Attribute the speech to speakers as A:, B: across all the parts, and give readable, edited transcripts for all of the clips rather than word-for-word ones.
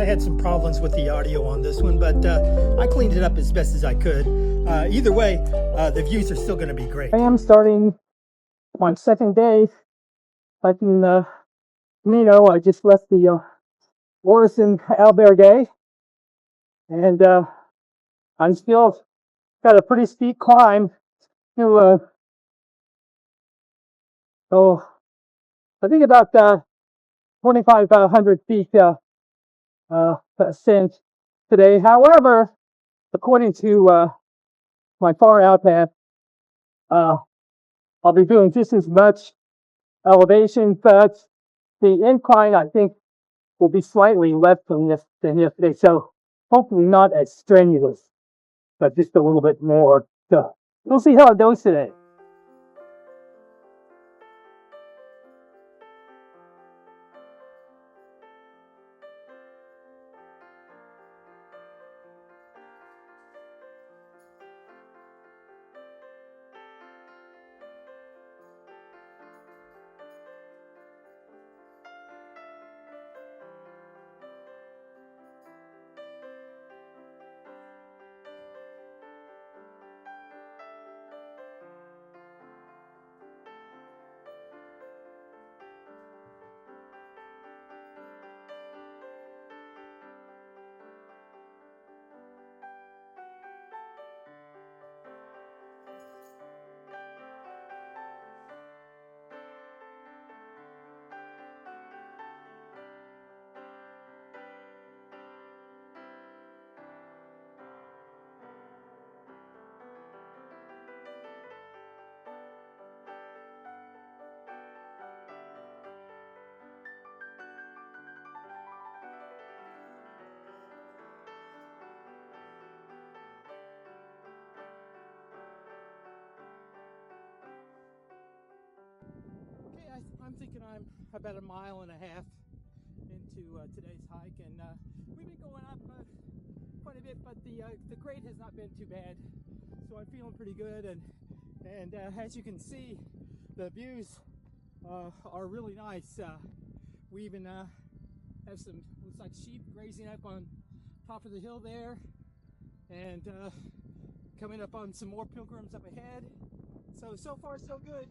A: had some problems with the audio on this one, but I cleaned it up as best as I could. Either way, the views are still going to be great. I am starting my second day hiking Camino. I just left the Orisson Albergue, and I'm still got a pretty steep climb to I think about 2,500 feet ascent today. However, according to my far out map, I'll be doing just as much elevation, but the incline I think will be slightly less than yesterday. So hopefully not as strenuous, but just a little bit more. So we'll see how it goes today. I'm thinking I'm about 1.5 miles into today's hike, and we've been going up quite a bit, but the grade has not been too bad, so I'm feeling pretty good. And as you can see, the views are really nice. We even have some, looks like sheep grazing up on top of the hill there, and coming up on some more pilgrims up ahead. So far so good.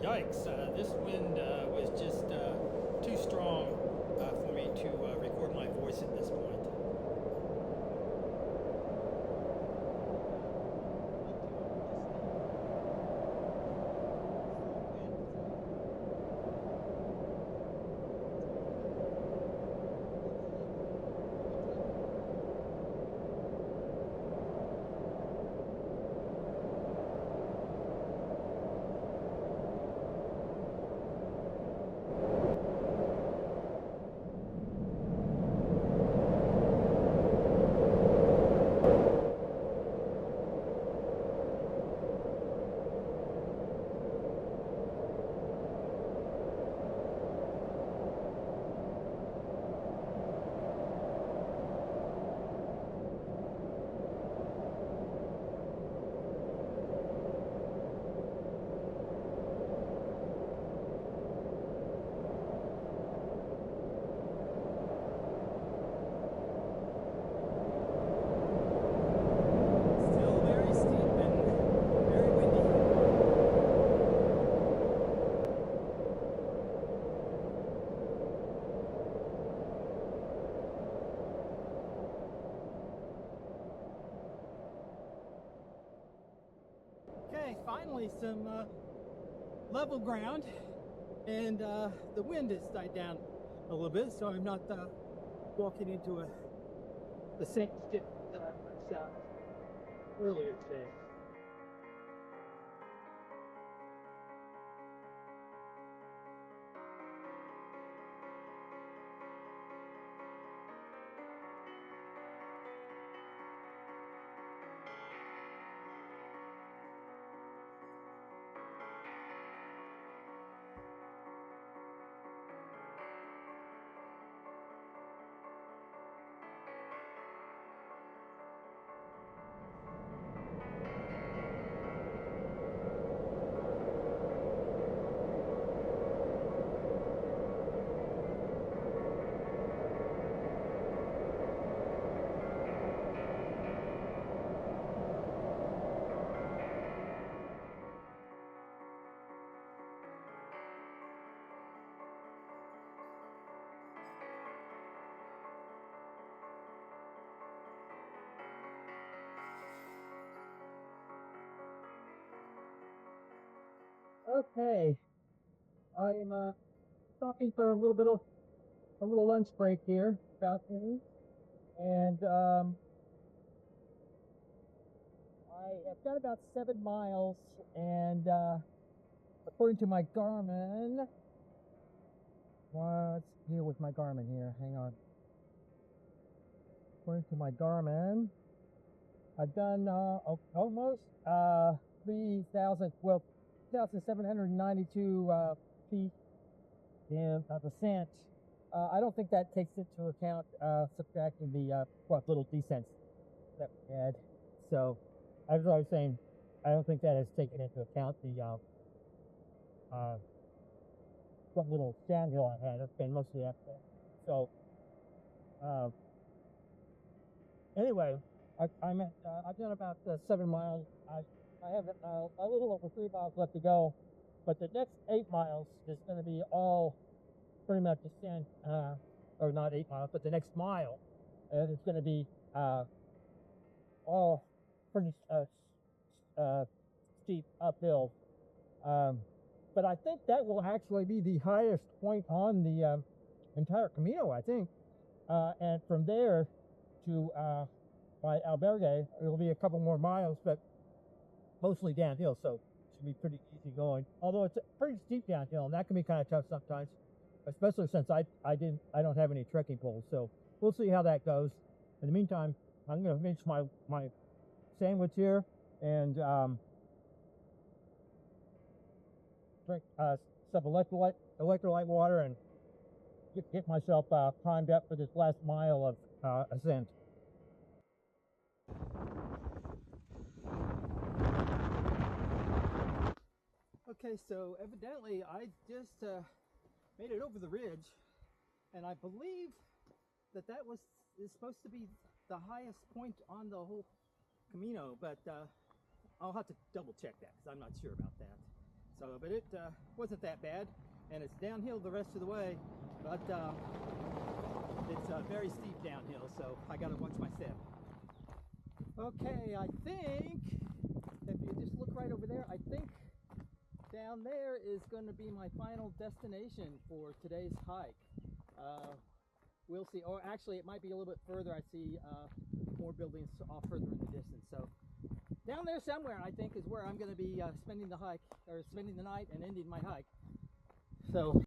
A: Yikes, this wind was just too strong for me to record my voice at this point. Finally some level ground, and the wind has died down a little bit, so I'm not walking into a the same dip that I was earlier today. Okay, I'm stopping for a little bit of a little lunch break here, about noon, and I have got about 7 miles, and according to my Garmin, what's here with my Garmin here? Hang on. According to my Garmin, I've done almost 3,000, well, 2,792 feet in percent. I don't think that takes into account subtracting the little descents that we had. So, as I was saying, I don't think that has taken into account the what little downhill I had. It's been mostly up there. So, anyway, I've done about 7 miles. I have a little over 3 miles left to go, but the next 8 miles is going to be all pretty much descent, or not 8 miles, but the next mile is going to be all pretty steep uphill. But I think that will actually be the highest point on the entire Camino, I think. And from there to by Albergue, it'll be a couple more miles, but mostly downhill, so it should be pretty easy going. Although it's a pretty steep downhill, and that can be kind of tough sometimes, especially since I don't have any trekking poles. So we'll see how that goes. In the meantime, I'm going to finish my sandwich here and drink some electrolyte water and get myself primed up for this last mile of ascent. Okay, so evidently I just made it over the ridge, and I believe that is supposed to be the highest point on the whole Camino, but I'll have to double check that because I'm not sure about that. So, but it wasn't that bad, and it's downhill the rest of the way, but it's very steep downhill, so I got to watch my step. Okay, I think if you just look right over there, I think down there is going to be my final destination for today's hike. We'll see, or actually it might be a little bit further. I see more buildings off further in the distance. So down there somewhere, I think, is where I'm going to be spending the hike, or spending the night and ending my hike. So